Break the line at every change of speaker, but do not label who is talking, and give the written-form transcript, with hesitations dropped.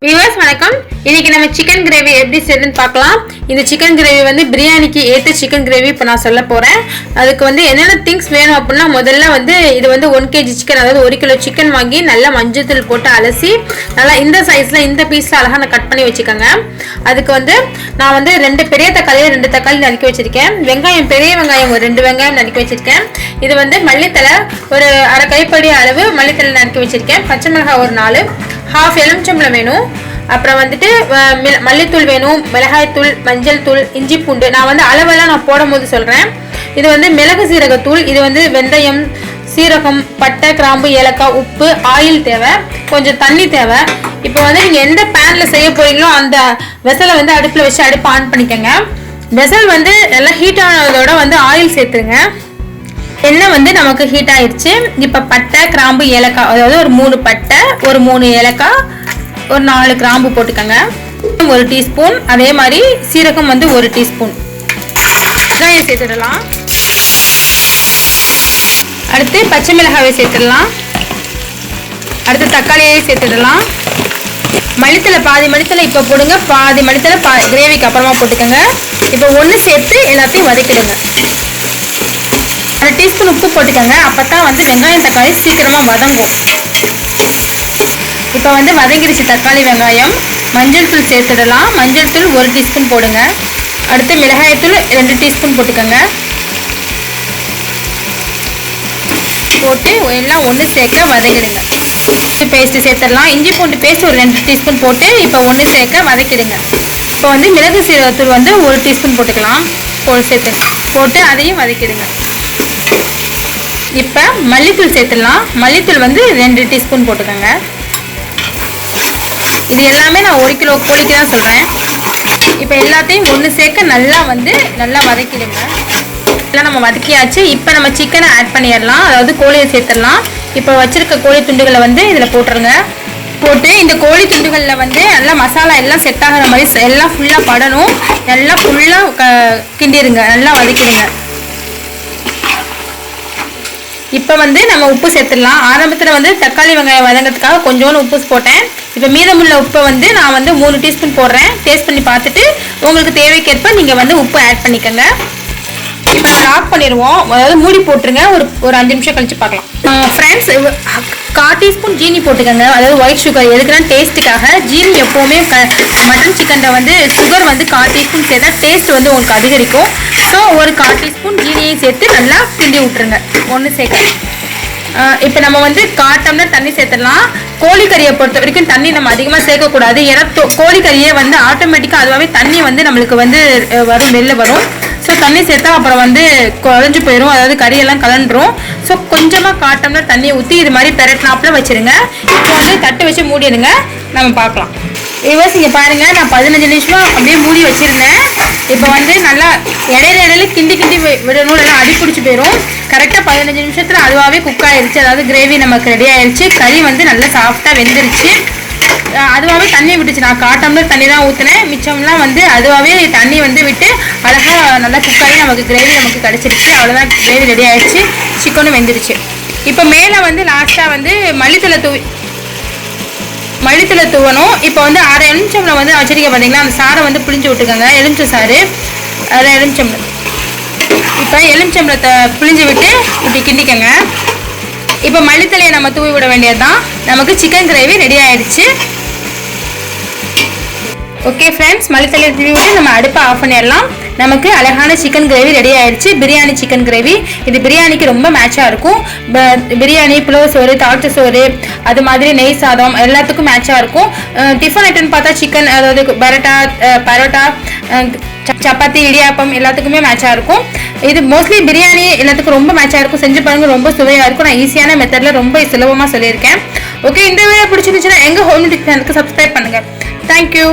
Viewers வணக்கம். இன்னைக்கு நம்ம சிக்கன் கிரேவி எப்படி செய்யணும்னு பார்க்கலாம். இந்த சிக்கன் கிரேவி வந்து பிரியாணிக்கு ஏற்ற சிக்கன் கிரேவி இப்போ நான் சொல்ல போகிறேன். அதுக்கு வந்து என்னென்ன திங்ஸ் வேணும் அப்படின்னா, முதல்ல வந்து இது வந்து 1 kg சிக்கன், அதாவது 1 கிலோ சிக்கன் வாங்கி நல்லா மஞ்சள் தூள் போட்டு அலசி நல்லா இந்த சைஸில் இந்த பீஸில் அழகாக நான் கட் பண்ணி வச்சுக்கோங்க. அதுக்கு வந்து நான் வந்து 2 பெரிய தக்காளியை 2 தக்காளி நறுக்கி வச்சுருக்கேன். வெங்காயம், பெரிய வெங்காயம் ஒரு 2 வெங்காயம் நறுக்கி வச்சுருக்கேன். இது வந்து மல்லித்தலை ஒரு அரை கைப்படி அளவு மல்லித்தலை நறுக்கி வச்சுருக்கேன். பச்சை மிளகாய் ஒரு 4, ½ எலுமிச்சம்பழம் வேணும். அப்புறம் வந்துட்டு மல்லித்தூள் வேணும், மிளகாய்த்தூள், மஞ்சள் தூள், இஞ்சி பூண்டு. நான் வந்து அளவெல்லாம் நான் போடும் போது சொல்கிறேன். இது வந்து மிளகு சீரகத்தூள், இது வந்து வெந்தயம், சீரகம், பட்டை, கிராம்பு, ஏலக்காய், உப்பு, ஆயில் தேவை, கொஞ்சம் தண்ணி தேவை. இப்போ வந்து நீங்கள் எந்த பேனில் செய்ய போறீங்களோ அந்த வெசலை வந்து அடுப்பில் வச்சு அடுப்பு ஆன் பண்ணிக்கோங்க. வெசல் வந்து நல்லா ஹீட் ஆனதோட வந்து ஆயில் சேர்த்துருங்க. எண்ணெய் வந்து நமக்கு ஹீட் ஆயிடுச்சு. இப்போ பட்டை, கிராம்பு, ஏலக்காய், அதாவது ஒரு 3 பட்டை, ஒரு 3 ஏலக்காய், ஒரு 4 கிராம்பு போட்டுக்கோங்க. 1 டீஸ்பூன். அதே மாதிரி சீரகம் வந்து 1 டீஸ்பூன். வெங்காயம் சேர்த்துடலாம். அடுத்து பச்சை மிளகாயை சேர்த்துடலாம். அடுத்து தக்காளியை சேர்த்துடலாம். மல்லித்தலை பாதி மல்லித்தலை இப்போ போடுங்க, பாதி மல்லித்தலை கிரேவிக்கு அப்புறமா போட்டுக்கோங்க. இப்போ ஒன்று சேர்த்து எல்லாத்தையும் வதக்கிடுங்க. 1 டீஸ்பூன் உப்பு போட்டுக்கோங்க. அப்போ தான் வந்து வெங்காயம் தக்காளி சீக்கிரமாக வதங்கும். இப்போ வந்து வதங்கிடுச்சு தக்காளி வெங்காயம். மஞ்சள் தூள் சேர்த்துடலாம். மஞ்சள் தூள் 1 டீஸ்பூன் போடுங்க. அடுத்து மிளகாய்த்தூள் 2 டீஸ்பூன் போட்டுக்கோங்க. போட்டு எல்லாம் ஒன்று சேர்க்க வதக்கிடுங்க. பேஸ்ட்டு சேர்த்துடலாம். இஞ்சி பூண்டு பேஸ்ட் ஒரு 2 டீஸ்பூன் போட்டு இப்போ ஒன்று சேர்க்க வதக்கிடுங்க. இப்போ வந்து மிளகு சீரகத்தூள் வந்து 1 டீஸ்பூன் போட்டுக்கலாம். போட்டு அதையும் வதக்கிடுங்க. இப்போ மல்லித்தூள் சேர்த்துடலாம். மல்லித்தூள் வந்து 2 டீஸ்பூன் போட்டுக்கோங்க. இது எல்லாமே நான் 1 கிலோ கோழிக்கு தான் சொல்கிறேன். இப்போ எல்லாத்தையும் ஒன்று சேர்க்க நல்லா வதக்கிடுங்க. எல்லாம் நம்ம வதக்கியாச்சு. இப்போ நம்ம சிக்கனை ஆட் பண்ணிடலாம், அதாவது கோழியை சேர்த்துடலாம். இப்போ வச்சுருக்க கோழி துண்டுகளை வந்து இதில் போட்டுருங்க. போட்டு இந்த கோழி துண்டுகளில் வந்து நல்லா மசாலா எல்லாம் செட் ஆகிற மாதிரி எல்லாம் ஃபுல்லாக படணும். எல்லாம் ஃபுல்லாக கிண்டிடுங்க, நல்லா வதக்கிடுங்க. இப்போ வந்து நம்ம உப்பு சேர்த்துடலாம். ஆரம்பத்தில் வந்து தக்காளி வெங்காயம் வதங்கிறதுக்காக கொஞ்சோண்டு உப்பு போட்டேன். இப்போ மீதமுள்ள உப்பை வந்து நான் வந்து 3 டீஸ்பூன் போடுறேன். டேஸ்ட் பண்ணி பார்த்துட்டு உங்களுக்கு தேவைக்கேற்ப நீங்கள் வந்து உப்பு ஆட் பண்ணிக்கோங்க. இப்போ நம்ம ஆஃப் பண்ணிடுவோம், அதாவது மூடி போட்டுருங்க. ஒரு 5 நிமிஷம் கழிச்சு பார்க்கலாம். ஃப்ரெண்ட்ஸ், 1/4 டீஸ்பூன் ஜீனி போட்டுக்கோங்க, அதாவது ஒயிட் சுகர். எதுக்குன்னா டேஸ்ட்டுக்காக. ஜீனி எப்போவுமே மட்டன் சிக்கனில் வந்து சுகர் வந்து 1/4 டீஸ்பூன் சேர்த்தா டேஸ்ட் வந்து உங்களுக்கு அதிகரிக்கும். ஸோ ஒரு 1/4 டீஸ்பூன் ஜீனியை சேர்த்து நல்லா கிண்டி விட்டுருங்க ஒன்று சேர்க்க. இப்போ நம்ம வந்து 1/4 டம்ளர் தண்ணி சேர்த்துடலாம். கோழிக்கறியை பொறுத்த வரைக்கும் தண்ணி நம்ம அதிகமாக சேர்க்கக்கூடாது. ஏன்னா கோழிக்கறியை வந்து ஆட்டோமேட்டிக்காக அதுவாகவே தண்ணி வந்து நம்மளுக்கு வந்து வெளில வரும். ஸோ தண்ணி சேர்த்தா அப்புறம் வந்து குழஞ்சி போயிடும், அதாவது கறியெல்லாம் கலண்டுரும். ஸோ கொஞ்சமாக 1/4 டம்ளர் தண்ணியை ஊற்றி இது மாதிரி பெரட்னாப்பில் வச்சுருங்க. இப்போ வந்து தட்டு வச்சு மூடிடுங்க, நம்ம பார்க்கலாம். இங்கே பாருங்கள், நான் 15 நிமிஷம் அப்படியே மூடி வச்சுருந்தேன். இப்போ வந்து நல்லா இடையில கிண்டி விடணும், இல்லைன்னா அடி பிடிச்சி போயிடும். கரெக்டாக 15 நிமிஷத்தில் அதுவாகவே குக் ஆயிடுச்சு, அதாவது கிரேவி நமக்கு ரெடி ஆயிடுச்சு. கறி வந்து நல்லா சாஃப்டாக வெந்துருச்சு. அதுவாகவே தண்ணி விட்டுச்சு. நான் 1/4 டம்ளர் தண்ணி தான் ஊற்றினேன். மிச்சம்லாம் வந்து அதுவாகவே தண்ணி வந்து விட்டு அழகாக நல்லா குக் ஆகி நமக்கு கிரேவி நமக்கு கிடச்சிருச்சு. அவ்வளோதான், கிரேவி ரெடி ஆயிடுச்சு. சிக்கனும் வெந்துருச்சு. இப்போ மேலே வந்து லாஸ்ட்டாக வந்து மல்லித்தலை தூவணும். இப்போ வந்து 1/2 எலுமிச்சம்பழம் வந்து வச்சிருக்கேன் பார்த்தீங்களா, அந்த சாரை வந்து புளிஞ்சு விட்டுக்கோங்க. எலுமிச்சை சாறு 1/2 எலுமிச்சம்பழம். இப்போ எலுமிச்சம்பழத்தை புளிஞ்சு விட்டு இப்படி கிண்டிக்கோங்க. இப்போ மல்லித்தலையை நம்ம தூவி விட வேண்டியது தான். நமக்கு சிக்கன் கிரேவி ரெடி ஆயிடுச்சு. ஓகே ஃப்ரெண்ட்ஸ், மல்லித்தலையை தூவி விட்டு நம்ம அடுப்பை ஆஃப் பண்ணிடலாம். நமக்கு அழகான சிக்கன் கிரேவி ரெடி ஆயிடுச்சு. Biryani chicken gravy. இது பிரியாணிக்கு ரொம்ப மேட்சாக இருக்கும். பிரியாணி, புலவு சோறு, தாட்டு சோறு, அது மாதிரி நெய் சாதம் எல்லாத்துக்கும் மேட்சாக இருக்கும். டிஃபன் ஐட்டம்னு பார்த்தா சிக்கன், அதாவது பரோட்டா, சப்பாத்தி, இடியாப்பம் எல்லாத்துக்குமே மேட்சாக இருக்கும். இது மோஸ்ட்லி பிரியாணி எல்லாத்துக்கும் ரொம்ப மேட்சாக இருக்கும். செஞ்சு பாருங்க, ரொம்ப சுவையாக இருக்கும். நான் ஈஸியான மெத்தடில் ரொம்ப சுலபமாக சொல்லியிருக்கேன். ஓகே, இந்த வீடியோ பிடிச்சிருந்துச்சுன்னா எங்கள் ஹோம் டிக் சேனலுக்கு சப்ஸ்கிரைப் பண்ணுங்கள். தேங்க்யூ.